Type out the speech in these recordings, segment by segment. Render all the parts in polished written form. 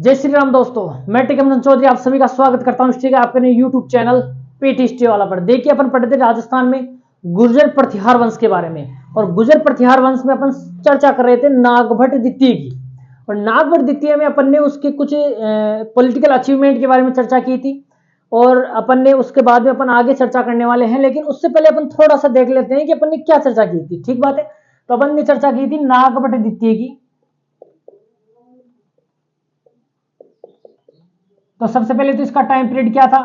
जय श्री राम दोस्तों, मैं टिकमन चौधरी आप सभी का स्वागत करता हूं ठीक है आपके यूट्यूब चैनल पीटी हिस्ट्री वाला पर। देखिए अपन पढ़ते थे राजस्थान में गुर्जर प्रतिहार वंश के बारे में, और गुर्जर प्रतिहार वंश में अपन चर्चा कर रहे थे नागभट्ट द्वितीय की। और नागभट्ट द्वितीय में अपन ने उसके कुछ पॉलिटिकल अचीवमेंट के बारे में चर्चा की थी, और अपन ने उसके बाद में अपन आगे चर्चा करने वाले हैं। लेकिन उससे पहले अपन थोड़ा सा देख लेते हैं कि अपन ने क्या चर्चा की थी। ठीक बात है, तो अपन ने चर्चा की थी नागभट्ट द्वितीय की। तो सबसे पहले तो इसका टाइम पीरियड क्या था,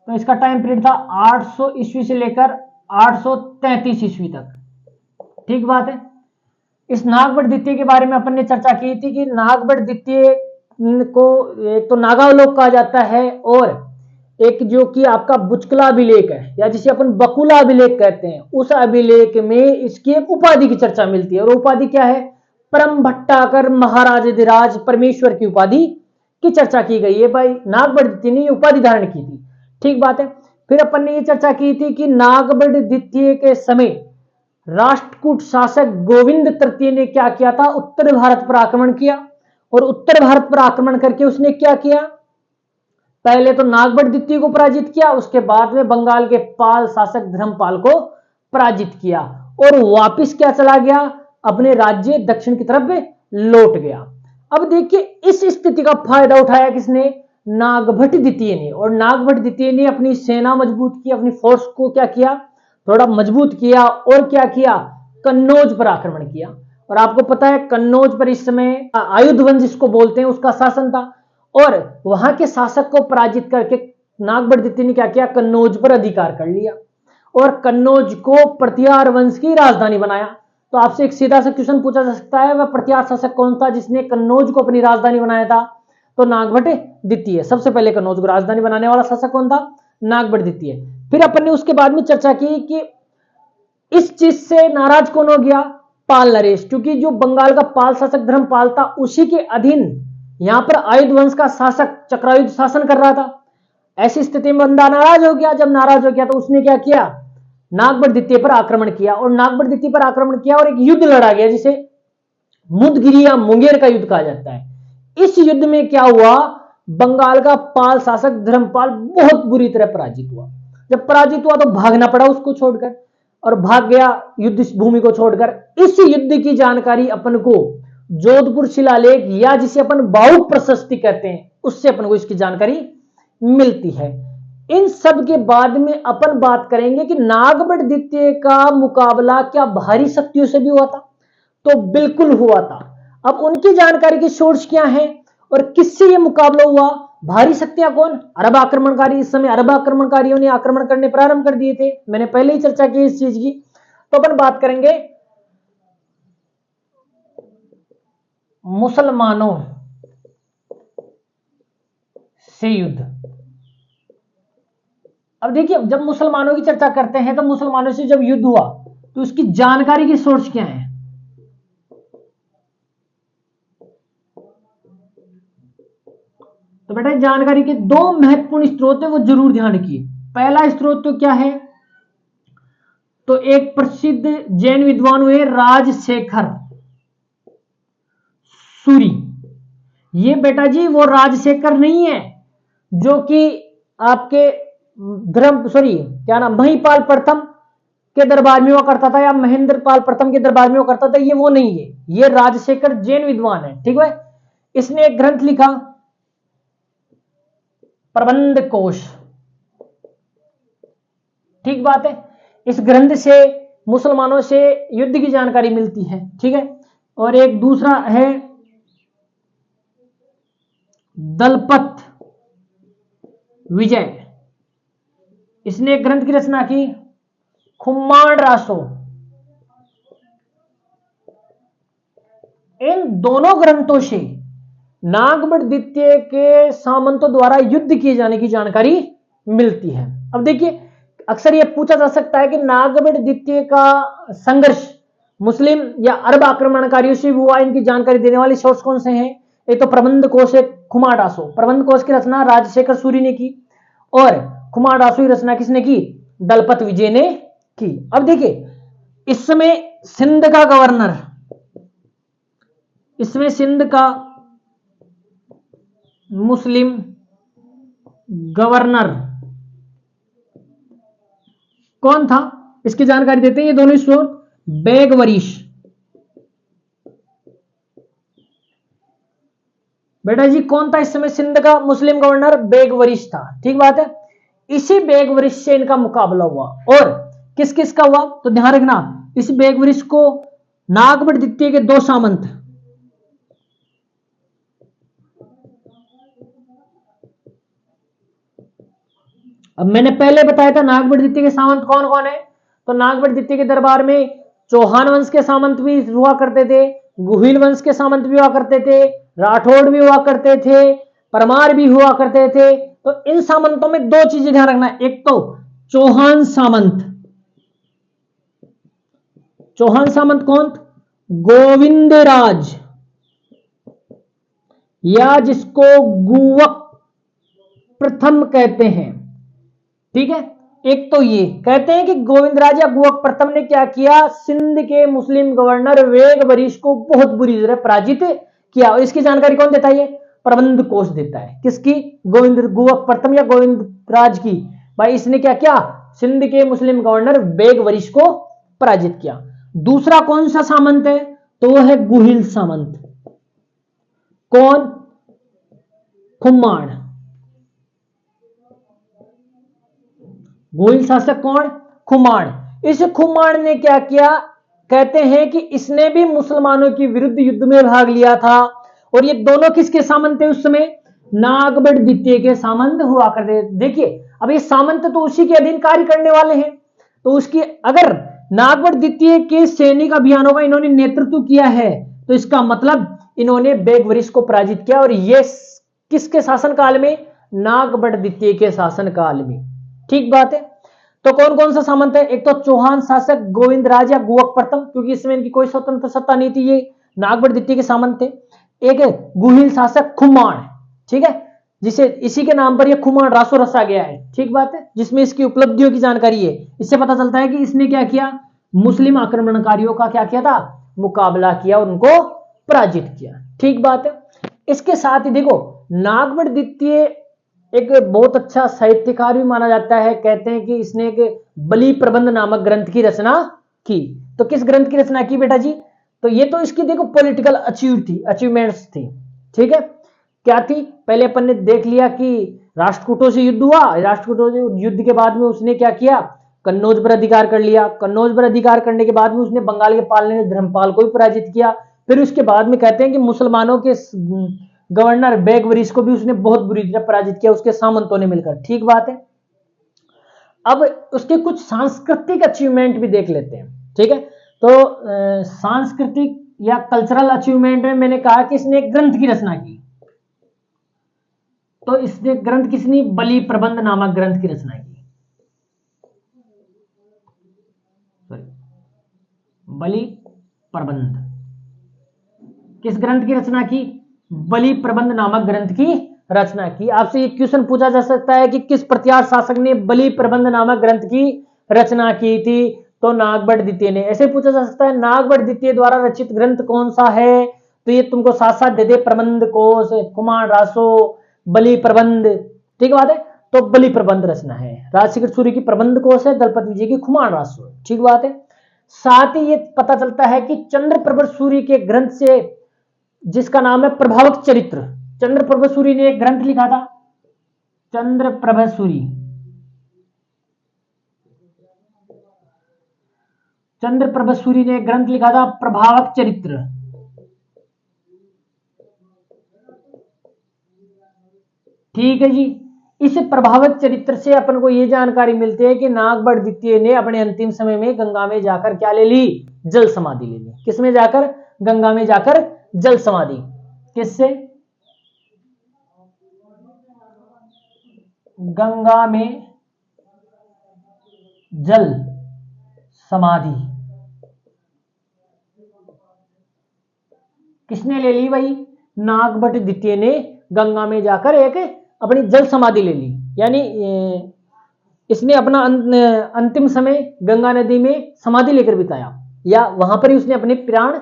तो इसका टाइम पीरियड था 800 ईस्वी से लेकर 833 ईस्वी तक। ठीक बात है। इस नागभट्ट द्वितीय के बारे में अपन ने चर्चा की थी कि नागभट्ट द्वितीय को एक तो नागावलोक कहा जाता है, और एक जो कि आपका बुचकला अभिलेख है, या जिसे अपन बकुला अभिलेख कहते हैं, उस अभिलेख में इसकी एक उपाधि की चर्चा मिलती है। और उपाधि क्या है? परम भट्टाकर महाराजाधिराज परमेश्वर की उपाधि की चर्चा की गई है। भाई नागभट्ट द्वितीय ने उपाधि धारण की थी। ठीक बात है। फिर अपन ने ये चर्चा की थी कि नागभट्ट द्वितीय के समय राष्ट्रकूट शासक गोविंद तृतीय ने क्या किया था? उत्तर भारत पर आक्रमण किया। और उत्तर भारत पर आक्रमण करके उसने क्या किया? पहले तो नागभट्ट द्वितीय को पराजित किया, उसके बाद में बंगाल के पाल शासक धर्मपाल को पराजित किया, और वापिस क्या चला गया? अपने राज्य दक्षिण की तरफ लौट गया। अब देखिए इस स्थिति का फायदा उठाया किसने? नागभट्ट द्वितीय ने। और नागभट्ट द्वितीय ने अपनी सेना मजबूत की, अपनी फोर्स को क्या किया? थोड़ा मजबूत किया, और क्या किया? कन्नौज पर आक्रमण किया। और आपको पता है कन्नौज पर इस समय आयुध वंश जिसको बोलते हैं उसका शासन था, और वहां के शासक को पराजित करके नागभट्ट द्वितीय ने क्या किया? कन्नौज पर अधिकार कर लिया, और कन्नौज को प्रतिहार वंश की राजधानी बनाया। तो आपसे एक सीधा सा क्वेश्चन पूछा जा सकता है, वह प्रतिहार शासक कौन था जिसने कन्नौज को अपनी राजधानी बनाया था? तो नागभट्ट द्वितीय। सबसे पहले कन्नौज को राजधानी बनाने वाला शासक कौन था? नागभट्ट द्वितीय। फिर अपन ने उसके बाद में चर्चा की कि इस चीज से नाराज कौन हो गया? पाल नरेश, क्योंकि जो बंगाल का पाल शासक धर्मपाल था उसी के अधीन यहां पर आयुध वंश का शासक चक्रायुध शासन कर रहा था। ऐसी स्थिति में बंदा नाराज हो गया। जब नाराज हो गया तो उसने क्या किया? नागभट्ट द्वितीय पर आक्रमण किया, और नागभट्ट द्वितीय पर आक्रमण किया और एक युद्ध लड़ा गया जिसे मुदगिरी या मुंगेर का युद्ध कहा जाता है। इस युद्ध में क्या हुआ? बंगाल का पाल शासक धर्मपाल बहुत बुरी तरह पराजित हुआ। जब पराजित हुआ तो भागना पड़ा उसको छोड़कर, और भाग गया युद्ध भूमि को छोड़कर। इस युद्ध की जानकारी अपन को जोधपुर शिलालेख, या जिसे अपन बाहुक प्रशस्ति कहते हैं, उससे अपन को इसकी जानकारी मिलती है। इन सब के बाद में अपन बात करेंगे कि नागभट्ट द्वितीय का मुकाबला क्या भारी शक्तियों से भी हुआ था? तो बिल्कुल हुआ था। अब उनकी जानकारी की सोर्स क्या है और किससे यह मुकाबला हुआ? भारी शक्तियां कौन? अरब आक्रमणकारी। इस समय अरब आक्रमणकारियों ने आक्रमण करने प्रारंभ कर दिए थे, मैंने पहले ही चर्चा की इस चीज की। तो अपन बात करेंगे मुसलमानों से युद्ध। अब देखिए जब मुसलमानों की चर्चा करते हैं तो मुसलमानों से जब युद्ध हुआ तो उसकी जानकारी की सोर्स क्या है? तो बेटा जानकारी के दो महत्वपूर्ण स्रोत है, वो जरूर ध्यान रखिए। पहला स्रोत तो क्या है? तो एक प्रसिद्ध जैन विद्वान हुए राजशेखर सूरी। ये बेटा जी वो राजशेखर नहीं है जो कि आपके क्या नाम, महिपाल प्रथम के दरबार में हुआ करता था, या महेंद्र पाल प्रथम के दरबार में हुआ करता था। ये वो नहीं है, ये राजशेखर जैन विद्वान है। ठीक है। इसने एक ग्रंथ लिखा प्रबंध कोश। ठीक बात है। इस ग्रंथ से मुसलमानों से युद्ध की जानकारी मिलती है। ठीक है। और एक दूसरा है दलपत विजय। इसने एक ग्रंथ की रचना की खुम्माण रासो। इन दोनों ग्रंथों से नागभट्ट द्वितीय के सामंतों द्वारा युद्ध किए जाने की जानकारी मिलती है। अब देखिए अक्सर यह पूछा जा सकता है कि नागभट्ट द्वितीय का संघर्ष मुस्लिम या अरब आक्रमणकारियों से हुआ, इनकी जानकारी देने वाले सोर्स कौन से हैं? एक तो प्रबंध कोश है खुमाडासो। प्रबंध कोश की रचना राजशेखर सूरी ने की, और खुमाडासो की रचना किसने की? दलपत विजय ने की। अब देखिए इस समय सिंध का गवर्नर, इसमें सिंध का मुस्लिम गवर्नर कौन था, इसकी जानकारी देते हैं ये दोनों स्रोत। बेगवरिश। बेटा जी कौन था इस समय सिंध का मुस्लिम गवर्नर? बेगवरिश था। ठीक बात है। इसी बेगवरिश से इनका मुकाबला हुआ। और किस किस का हुआ तो ध्यान रखना, इस बेगवरिश को नागभट्ट द्वितीय के 2 सामंत, अब मैंने पहले बताया था नागभट्ट द्वितीय के सामंत कौन कौन है, तो नागभट्ट द्वितीय के दरबार में चौहान वंश के सामंत भी हुआ करते थे, गुहिल वंश के सामंत भी हुआ करते थे, राठौड़ भी हुआ करते थे, परमार भी हुआ करते थे। तो इन सामंतों में 2 चीजें ध्यान रखना, एक तो चौहान सामंत, चौहान सामंत कौन? गोविंदराज, या जिसको गुवक प्रथम कहते हैं। ठीक है, एक तो ये कहते हैं कि गोविंदराज या गुवक प्रथम ने क्या किया, सिंध के मुस्लिम गवर्नर बेगवरिश को बहुत बुरी तरह पराजित किया। और इसकी जानकारी कौन देता है? ये प्रबंध कोष देता है। किसकी? गोविंद गुवक प्रथम या गोविंदराज की। भाई इसने क्या किया, सिंध के मुस्लिम गवर्नर बेगवरिश को पराजित किया। दूसरा कौन सा सामंत है? तो वो है गुहिल सामंत। कौन? खुम्माण। गुहिल शासक कौन? खुम्माण। इस खुम्माण ने क्या किया, कहते हैं कि इसने भी मुसलमानों के विरुद्ध युद्ध में भाग लिया था। और ये दोनों किसके सामंत थे उस समय? नागभट्ट द्वितीय के सामंत हुआ करते। देखिए अब ये सामंत तो उसी के अधीन कार्य करने वाले हैं, तो उसकी अगर नागभट्ट द्वितीय के सैनिक अभियानों का इन्होंने नेतृत्व किया है तो इसका मतलब इन्होंने बेगवरिश को पराजित किया। और ये किसके शासनकाल में? नागभट्ट द्वितीय के शासनकाल में। ठीक बात है। तो कौन कौन सा सामंत है? एक तो चौहान शासक गोविंदराज या गुवक प्रथम, क्योंकि इसमें इनकी कोई स्वतंत्र सत्ता नहीं थी, ये नागभट्ट द्वितीय के सामंत थे। एक है गुहिल शासक खुम्माण, ठीक है, जिसे इसी के नाम पर यह खुम्माण रासो रचा गया है। ठीक बात है, जिसमें इसकी उपलब्धियों की जानकारी है। इससे पता चलता है कि इसने क्या किया, मुस्लिम आक्रमणकारियों का क्या किया था, मुकाबला किया, उनको पराजित किया। ठीक बात है। इसके साथ ही देखो नागभट्ट द्वितीय एक बहुत अच्छा साहित्यकार भी माना जाता है। कहते हैं कि इसने एक बलि प्रबंध नामक ग्रंथ की रचना की। तो किस ग्रंथ की रचना की बेटा जी? तो ये तो इसकी देखो पॉलिटिकल अचीवमेंट्स थी। ठीक है, क्या थी? पहले अपन ने देख लिया कि राष्ट्रकूटों से युद्ध हुआ। राष्ट्रकूटों से युद्ध के बाद में उसने क्या किया, कन्नौज पर अधिकार कर लिया। कन्नौज पर अधिकार करने के बाद में उसने बंगाल के पालने धर्मपाल को भी पराजित किया। फिर उसके बाद में कहते हैं कि मुसलमानों के गवर्नर बेगवरिश को भी उसने बहुत बुरी तरह पराजित किया, उसके सामंतों ने मिलकर। ठीक बात है। अब उसके कुछ सांस्कृतिक अचीवमेंट भी देख लेते हैं। ठीक है, तो सांस्कृतिक या कल्चरल अचीवमेंट में मैंने कहा कि इसने एक ग्रंथ की रचना की। तो इसने ग्रंथ किसने? बलि प्रबंध नामक ग्रंथ की रचना की। बलि प्रबंध किस ग्रंथ की रचना की? बलि प्रबंध नामक ग्रंथ की रचना की। आपसे एक क्वेश्चन पूछा जा सकता है कि किस प्रत्याश शासक ने बलि प्रबंध नामक ग्रंथ की रचना की थी? तो नागभट्ट द्वितीय ने। ऐसे पूछा जा सकता है नागभट्ट द्वितीय द्वारा रचित ग्रंथ कौन सा है? तो ये तुमको साथ साथ दे दे, प्रबंध कोश, कुमार रासो, बलि प्रबंध। ठीक बात है, तो बलि प्रबंध रचना है। राजशेखर सूर्य की प्रबंध कोश है, दलपत विजय की कुमार रासो। ठीक बात है। साथ ही ये पता चलता है कि चंद्रप्रभ सूर्य के ग्रंथ से, जिसका नाम है प्रभावक चरित्र, चंद्रप्रभ सूर्य ने एक ग्रंथ लिखा था। चंद्रप्रभ सूर्य, चंद्रप्रभ सूर्य ने एक ग्रंथ लिखा था प्रभावक चरित्र। ठीक है जी। इस प्रभावक चरित्र से अपन को यह जानकारी मिलती है कि नागभट्ट द्वितीय ने अपने अंतिम समय में गंगा में जाकर क्या ले ली? जल समाधि ले ली। किसमें जाकर? गंगा में जाकर जल समाधि। किससे? गंगा में जल समाधि किसने ले ली भाई? नागभट्ट द्वितीय ने गंगा में जाकर एक अपनी जल समाधि ले ली। यानी इसने अपना अंतिम समय गंगा नदी में समाधि लेकर बिताया, या वहां पर ही उसने अपने प्राण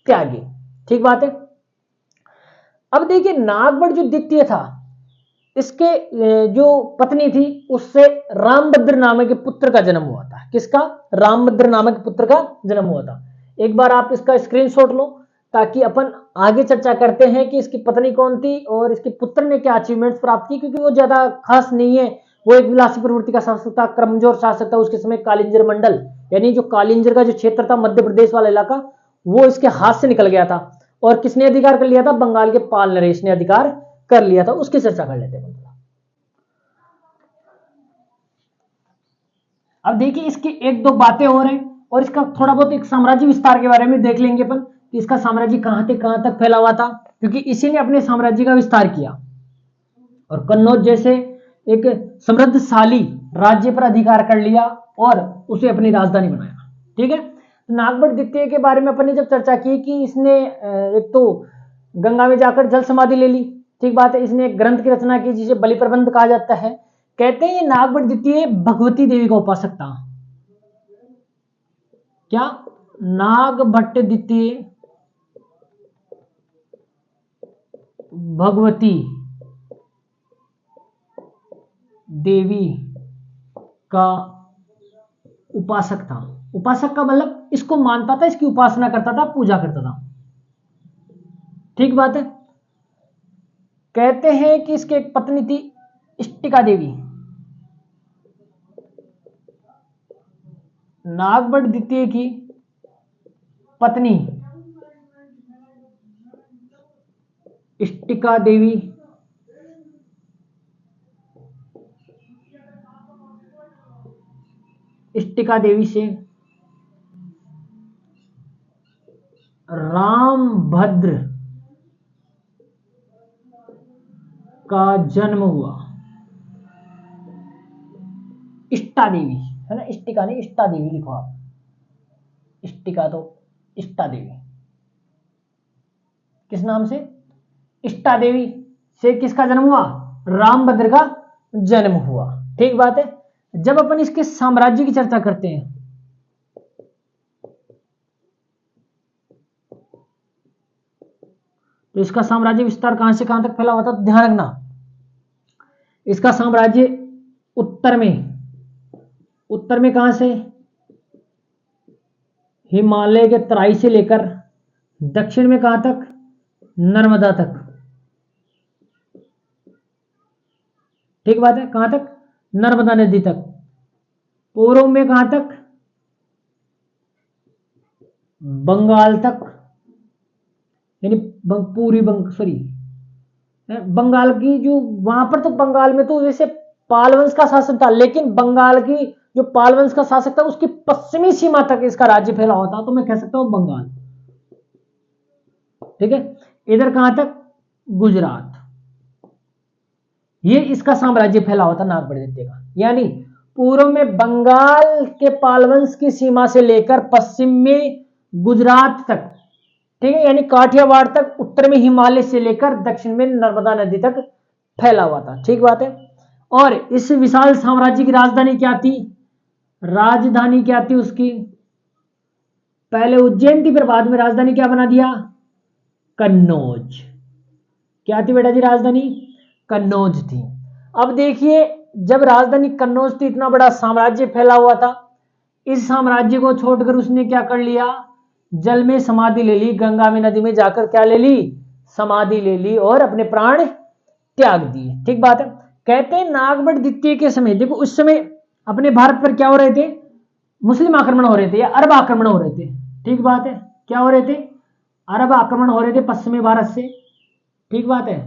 त्यागे। ठीक बात है। अब देखिए नागभट्ट जो द्वितीय था, इसके जो पत्नी थी उससे रामभद्र नामक पुत्र का जन्म हुआ था। किसका? रामभद्र नामक पुत्र का जन्म हुआ था। एक बार आप इसका स्क्रीनशॉट लो ताकि अपन आगे चर्चा करते हैं कि इसकी पत्नी कौन थी और इसके पुत्र ने क्या अचीवमेंट्स प्राप्त की, क्योंकि वो ज्यादा खास नहीं है। वो एक विलासी प्रवृत्ति का शासक था, कमजोर शासक था उसके समय। कालिंजर मंडल यानी जो कालिंजर का जो क्षेत्र था, मध्य प्रदेश वाला इलाका, वो इसके हाथ से निकल गया था। और किसने अधिकार कर लिया था? बंगाल के पाल नरेश ने अधिकार कर लिया था। उसकी चर्चा कर लेते हैं। अब देखिए इसकी एक दो बातें और हैं और इसका थोड़ा बहुत एक साम्राज्य विस्तार के बारे में देख लेंगे अपन कि इसका साम्राज्य कहां से कहां तक फैला हुआ था, क्योंकि इसी ने अपने साम्राज्य का विस्तार किया और कन्नौज जैसे एक समृद्धशाली राज्य पर अधिकार कर लिया और उसे अपनी राजधानी बनाया। ठीक है, तो नागभट्ट द्वितीय के बारे में अपन ने जब चर्चा की कि इसने एक तो गंगा में जाकर जल समाधि ले ली, ठीक बात है। इसने एक ग्रंथ की रचना की जिसे बलि प्रबंध कहा जाता है। कहते हैं ये नागभट्ट द्वितीय भगवती देवी का उपासक था। क्या? नागभट्ट द्वितीय भगवती देवी का उपासक था। उपासक का मतलब इसको मानता था, इसकी उपासना करता था, पूजा करता था। ठीक बात है। कहते हैं कि इसकी एक पत्नी थी इष्टिका देवी। नागभट्ट द्वितीय की पत्नी इष्टिका देवी से रामभद्र का जन्म हुआ। इष्टा देवी है ना, इष्टिका नहीं, इष्टा देवी लिखो आप। इष्टिका तो इष्टा देवी, किस नाम से? इष्टा देवी से किसका जन्म हुआ? रामभद्र का जन्म हुआ। ठीक बात है। जब अपन इसके साम्राज्य की चर्चा करते हैं तो इसका साम्राज्य विस्तार कहां से कहां तक फैला हुआ था? तो ध्यान रखना, इसका साम्राज्य उत्तर में कहां से? हिमालय के तराई से लेकर दक्षिण में कहां तक? नर्मदा तक। ठीक बात है। कहां तक? नर्मदा नदी तक। पूर्व में कहां तक? बंगाल तक, यानी पूरी बंगाल की जो वहां पर, तो बंगाल में तो जैसे पाल वंश का शासन था, लेकिन बंगाल की जो पाल वंश का शासक था उसकी पश्चिमी सीमा तक इसका राज्य फैला हुआ था, तो मैं कह सकता हूं बंगाल। ठीक है। इधर कहां तक? गुजरात। ये इसका साम्राज्य फैला हुआ था नागभट्ट द्वितीय का। यानी पूर्व में बंगाल के पालवंश की सीमा से लेकर पश्चिम में गुजरात तक, ठीक है, यानी काठियावाड़ तक, उत्तर में हिमालय से लेकर दक्षिण में नर्मदा नदी तक फैला हुआ था। ठीक बात है। और इस विशाल साम्राज्य की राजधानी क्या थी? राजधानी क्या थी उसकी? पहले उज्जैन थी, फिर बाद में राजधानी क्या बना दिया? कन्नौज। क्या थी बेटा जी राजधानी? कन्नौज थी। अब देखिए जब राजधानी कन्नौज थी, इतना बड़ा साम्राज्य फैला हुआ था, इस साम्राज्य को छोड़कर उसने क्या कर लिया? जल में समाधि ले ली, गंगा में नदी में जाकर क्या ले ली? समाधि ले ली और अपने प्राण त्याग दिए। ठीक बात है। कहते हैं नागभट्ट द्वितीय के समय, देखो उस समय अपने भारत पर क्या हो रहे थे? मुस्लिम आक्रमण हो रहे थे या अरब आक्रमण हो रहे थे। ठीक बात है। क्या हो रहे थे? अरब आक्रमण हो रहे थे पश्चिमी भारत से। ठीक बात है।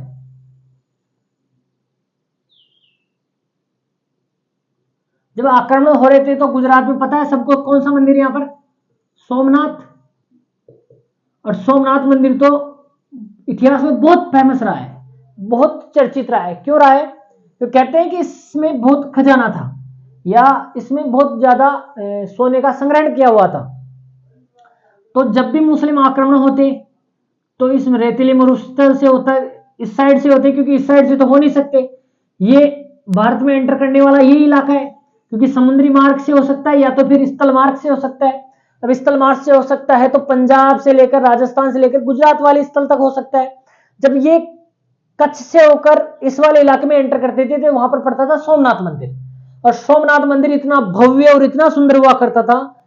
जब आक्रमण हो रहे थे तो गुजरात में पता है सबको कौन सा मंदिर यहां पर? सोमनाथ। और सोमनाथ मंदिर तो इतिहास में बहुत फेमस रहा है, बहुत चर्चित रहा है। क्यों रहा है? तो कहते हैं कि इसमें बहुत खजाना था या इसमें बहुत ज्यादा सोने का संग्रहण किया हुआ था। तो जब भी मुस्लिम आक्रमण होते तो इस रेतीले मरुस्थल से होता, इस साइड से होते, क्योंकि इस साइड से तो हो नहीं सकते। ये भारत में एंटर करने वाला यही इलाका है, क्योंकि समुद्री मार्ग से हो सकता है या तो फिर स्थल मार्ग से हो सकता है। अब स्थल मार्ग से हो सकता है तो पंजाब से लेकर राजस्थान से लेकर गुजरात वाले स्थल तक हो सकता है। जब ये कच्छ से होकर इस वाले इलाके में एंटर करते थे तो वहां पर पड़ता था सोमनाथ मंदिर, और सोमनाथ मंदिर इतना भव्य और इतना सुंदर हुआ करता था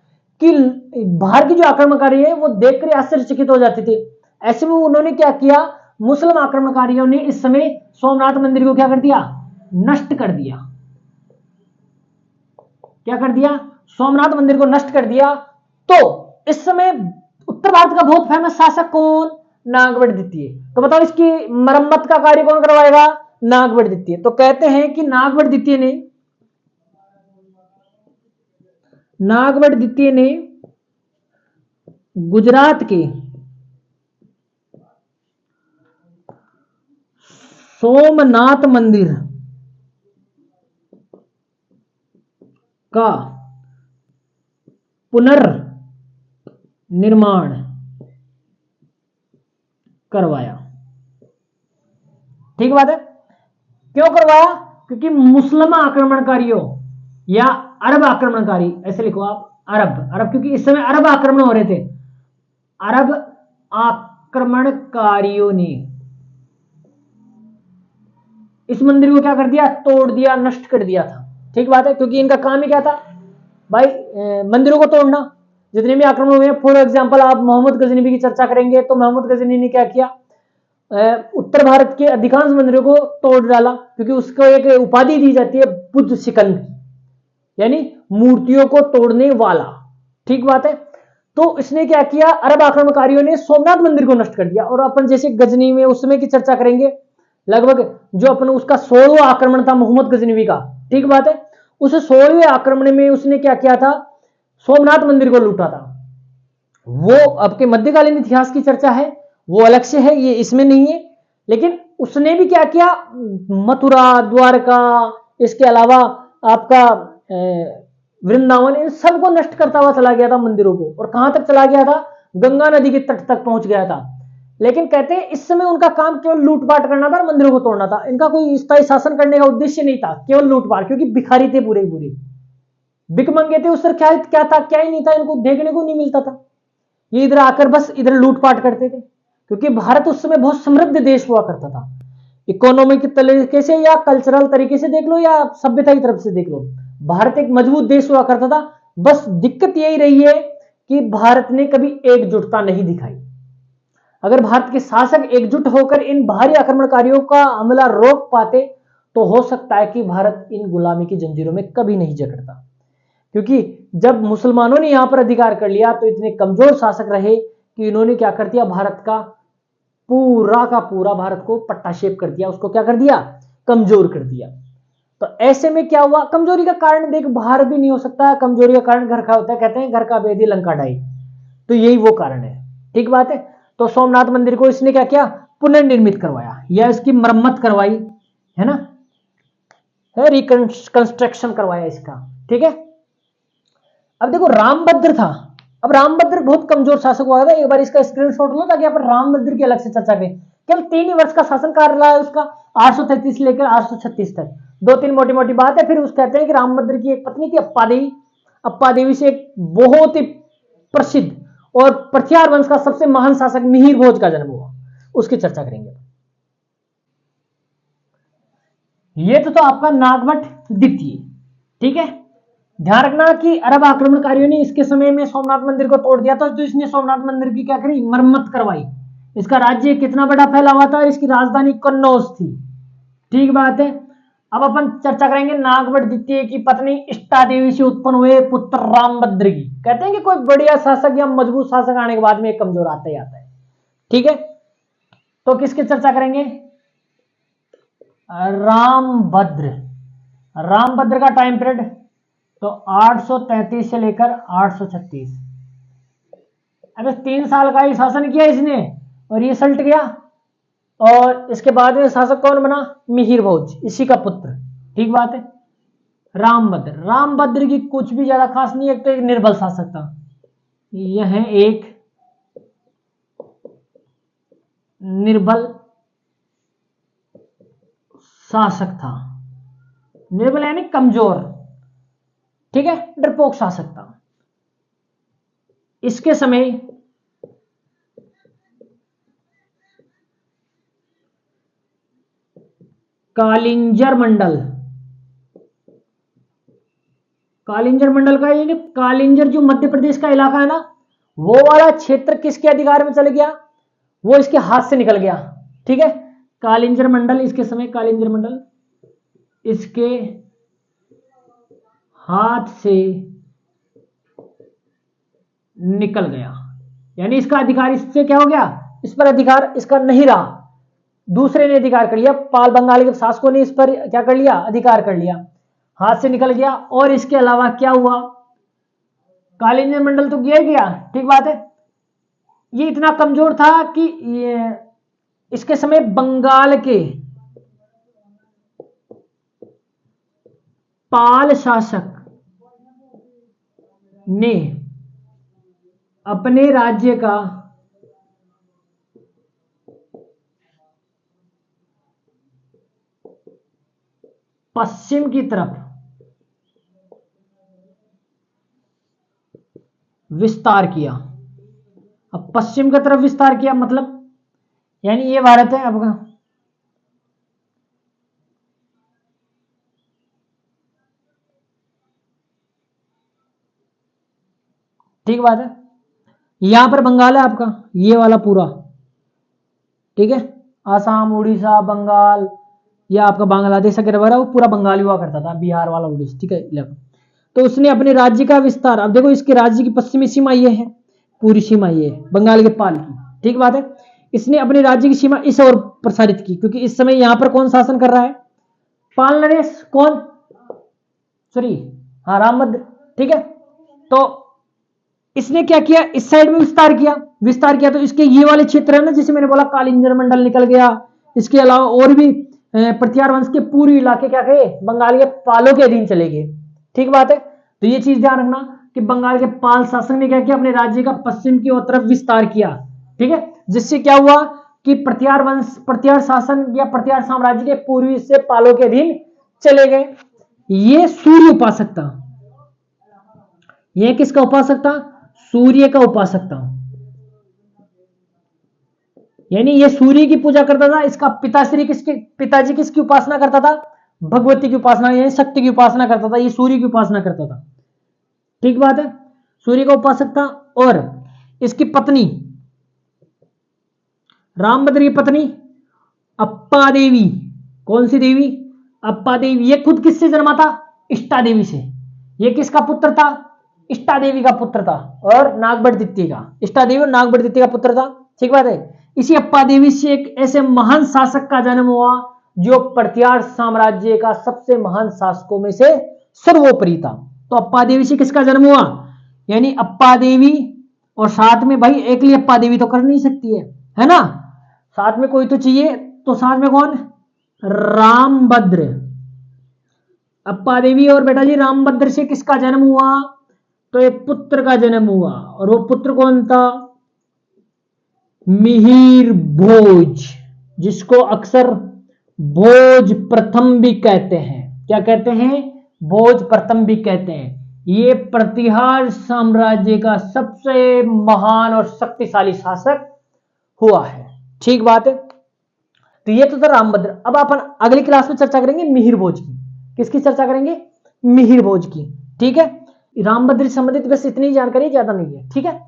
कि बाहर की जो आक्रमणकारी है वो देखकर आश्चर्यचकित हो जाते थे। ऐसे में उन्होंने क्या किया, मुस्लिम आक्रमणकारियों ने इस समय सोमनाथ मंदिर को क्या कर दिया, नष्ट कर दिया। क्या कर दिया, सोमनाथ मंदिर को नष्ट कर दिया। तो इस समय उत्तर भारत का बहुत फेमस शासक कौन, नागवट द्वितीय। तो बताओ इसकी मरम्मत का कार्य कौन करवाएगा, नागवट द्वितीय। तो कहते हैं कि नागवट द्वितीय ने गुजरात के सोमनाथ मंदिर का पुनर्निर्माण करवाया। ठीक बात है, क्यों करवाया, क्योंकि मुस्लिम आक्रमणकारियों या अरब आक्रमणकारी, ऐसे लिखो आप, अरब, क्योंकि इस समय अरब आक्रमण हो रहे थे। अरब आक्रमणकारियों ने इस मंदिर को क्या कर दिया, तोड़ दिया, नष्ट कर दिया था। ठीक बात है, क्योंकि इनका काम ही क्या था भाई, मंदिरों को तोड़ना। जितने भी आक्रमण हुए, फॉर एग्जांपल आप मोहम्मद गजनवी की चर्चा करेंगे तो मोहम्मद गजनवी ने क्या किया, उत्तर भारत के अधिकांश मंदिरों को तोड़ डाला, क्योंकि उसको एक उपाधि दी जाती है बुद्ध सिकंद, यानी मूर्तियों को तोड़ने वाला। ठीक बात है, तो इसने क्या किया, अरब आक्रमणकारियों ने सोमनाथ मंदिर को नष्ट कर दिया। और अपन जैसे गजनी में उस समय की चर्चा करेंगे, लगभग जो अपन उसका 16वां आक्रमण था मोहम्मद गजनवी का। ठीक बात है, उस 16वें आक्रमण में उसने क्या किया था, सोमनाथ मंदिर को लूटा था। वो आपके मध्यकालीन इतिहास की चर्चा है, वो अलग से है, ये इसमें नहीं है। लेकिन उसने भी क्या किया, मथुरा, द्वारका, इसके अलावा आपका वृंदावन, इन सबको नष्ट करता हुआ चला गया था मंदिरों को। और कहां तक चला गया था, गंगा नदी के तट तक पहुंच गया था। लेकिन कहते हैं इस समय उनका काम केवल लूटपाट करना था, मंदिरों को तोड़ना था। इनका कोई स्थायी शासन करने का उद्देश्य नहीं था, केवल लूटपाट, क्योंकि भिखारी थे पूरे पूरे, भिकमंगे थे। उससे क्या क्या था, क्या ही नहीं था, इनको देखने को नहीं मिलता था। ये इधर आकर बस इधर लूटपाट करते थे, क्योंकि भारत उस समय बहुत समृद्ध देश हुआ करता था। इकोनॉमिक तरीके से या कल्चरल तरीके से देख लो या सभ्यता की तरफ से देख लो, भारत एक मजबूत देश हुआ करता था। बस दिक्कत यही रही है कि भारत ने कभी एकजुटता नहीं दिखाई। अगर भारत के शासक एकजुट होकर इन बाहरी आक्रमणकारियों का हमला रोक पाते तो हो सकता है कि भारत इन गुलामी की जंजीरों में कभी नहीं जकड़ता। क्योंकि जब मुसलमानों ने यहां पर अधिकार कर लिया तो इतने कमजोर शासक रहे कि इन्होंने क्या कर दिया, भारत का पूरा भारत को पट्टाशेप कर दिया, उसको क्या कर दिया, कमजोर कर दिया। तो ऐसे में क्या हुआ, कमजोरी का कारण देख बाहर भी नहीं हो सकता, कमजोरी का कारण घर का होता है। कहते हैं घर का भेदी लंका ढाई, तो यही वो कारण है। ठीक बात है, तो सोमनाथ मंदिर को इसने क्या किया, पुनर्निर्मित करवाया या इसकी मरम्मत करवाई, है ना, रिकंस्ट्रक्शन करवाया इसका। ठीक है, अब देखो रामभद्र था। अब रामभद्र बहुत कमजोर शासक हुआ था। एक बार इसका स्क्रीनशॉट लो ताकि यहाँ पर रामभद्र की अलग से चर्चा करें। केवल 3 ही वर्ष का शासन काल रहा है उसका, 833 लेकर 836 तक। 2-3 मोटी मोटी बात है। फिर उस कहते हैं कि रामभद्र की एक पत्नी थी अप्पा देवी। अप्पा देवी से एक बहुत ही प्रसिद्ध और प्रथियार वंश का सबसे महान शासक मिहिर भोज का जन्म हुआ, उसकी चर्चा करेंगे। ये तो आपका नागवट द्वितीय। ठीक है, ध्यान रखना कि अरब आक्रमणकारियों ने इसके समय में सोमनाथ मंदिर को तोड़ दिया था, तो इसने सोमनाथ मंदिर की क्या करी, मरम्मत करवाई। इसका राज्य कितना बड़ा फैला हुआ था, इसकी राजधानी कन्नौज थी। ठीक बात है, अब अपन चर्चा करेंगे नागवट द्वितीय की पत्नी इष्टा देवी से उत्पन्न हुए पुत्र रामभद्र की। कहते हैं कि कोई बढ़िया शासक या मजबूत शासक आने के बाद में एक कमजोर आता ही आता है। ठीक है, तो किसकी चर्चा करेंगे, रामभद्र। रामभद्र का टाइम पीरियड तो 833 से लेकर 836। अब 3 साल का ही शासन किया इसने और ये सल्ट गया। और इसके बाद में शासक कौन बना, मिहिर भोज, इसी का पुत्र। ठीक बात है, रामभद्र। रामभद्र की कुछ भी ज्यादा खास नहीं, एक तो एक निर्बल शासक था, यह एक निर्बल शासक था। निर्बल यानी कमजोर, ठीक है, डरपोक शासक था। इसके समय कालिंजर मंडल। कालिंजर मंडल का ये कालिंजर जो मध्य प्रदेश का इलाका है ना, वो वाला क्षेत्र किसके अधिकार में चल गया, वो इसके हाथ से निकल गया। ठीक है, कालिंजर मंडल इसके समय, कालिंजर मंडल इसके हाथ से निकल गया, यानी इसका अधिकार इससे क्या हो गया, इस पर अधिकार इसका नहीं रहा, दूसरे ने अधिकार कर लिया, पाल बंगाल के शासकों ने इस पर क्या कर लिया, अधिकार कर लिया, हाथ से निकल गया। और इसके अलावा क्या हुआ, कालिंजर मंडल तो गया ही गया, ठीक बात है, ये इतना कमजोर था कि ये इसके समय बंगाल के पाल शासक ने अपने राज्य का पश्चिम की तरफ विस्तार किया। अब पश्चिम की तरफ विस्तार किया मतलब, यानी ये भारत है आपका, ठीक बात है, यहां पर बंगाल है आपका, ये वाला पूरा, ठीक है, आसाम, उड़ीसा, बंगाल, या आपका बांग्लादेश अगर वगैरह, वो पूरा बंगाल हुआ करता था, बिहार वाला, उड़ीसा, ठीक है। 11 तो उसने अपने राज्य का विस्तार, अब देखो इसके राज्य की पश्चिमी सीमा ये है, पूरी सीमा ये है बंगाल के पाल की, ठीक बात है। इसने अपने राज्य की सीमा इस ओर प्रसारित की, क्योंकि इस समय यहां पर कौन शासन कर रहा है, पाल नरेश, कौन, सॉरी, हाँ, रामभद्र, ठीक है। तो इसने क्या किया, इस साइड में विस्तार किया, विस्तार किया तो इसके ये वाले क्षेत्र है ना, जैसे मैंने बोला कालिंजर मंडल निकल गया, इसके अलावा और भी प्रतिहार वंश के पूरे इलाके क्या गए, बंगाल के पालों के अधीन चले गए, ठीक बात है। तो ये चीज ध्यान रखना कि बंगाल के पाल शासक ने क्या किया, अपने राज्य का पश्चिम की ओर तरफ विस्तार किया, ठीक है, जिससे क्या हुआ कि प्रतिहार वंश, प्रतिहार शासन या प्रतिहार साम्राज्य के पूर्वी से पालों के अधीन चले गए। ये सूर्य उपासक था, ये किसका उपासक था, सूर्य का उपासक था, यानी ये सूर्य की पूजा करता था। इसका पिताश्री किसके, पिताजी किसकी उपासना करता था, भगवती की उपासना, यानी शक्ति की उपासना करता था, ये सूर्य की उपासना करता था, ठीक बात है, सूर्य का उपासक था। और इसकी पत्नी, रामभद्र की पत्नी अप्पा देवी, कौन सी देवी, अप्पा देवी, ये खुद किससे जन्मा था, इष्टा देवी से, ये किसका पुत्र था, इष्टा देवी का पुत्र था, और नागभट्ट द्वितीय का, इष्टा देवी और नागभट्ट द्वितीय का पुत्र था, ठीक बात है। इसी अप्पा देवी से एक ऐसे महान शासक का जन्म हुआ जो प्रतिहार साम्राज्य का सबसे महान शासकों में से सर्वोपरि था। तो अप्पा देवी से किसका जन्म हुआ, यानी अप्पा देवी, और साथ में भाई एक लिए अप्पा देवी तो कर नहीं सकती है ना, साथ में कोई तो चाहिए, तो साथ में कौन, रामभद्र, अप्पा देवी और बेटा जी रामभद्र से किसका जन्म हुआ, तो एक पुत्र का जन्म हुआ, और वो पुत्र कौन था, मिहिर भोज, जिसको अक्सर भोज प्रथम भी कहते हैं, क्या कहते हैं, भोज प्रथम भी कहते हैं। ये प्रतिहार साम्राज्य का सबसे महान और शक्तिशाली शासक हुआ है, ठीक बात है। तो ये तो था रामभद्र। अब अपन अगली क्लास में चर्चा करेंगे मिहिर भोज की, किसकी चर्चा करेंगे, मिहिर भोज की, ठीक है। रामभद्र से संबंधित बस इतनी जानकारी, ज्यादा नहीं है, ठीक है।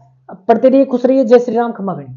पढ़ते रहिए, खुश रहिए, जय श्री राम, खमा गणी।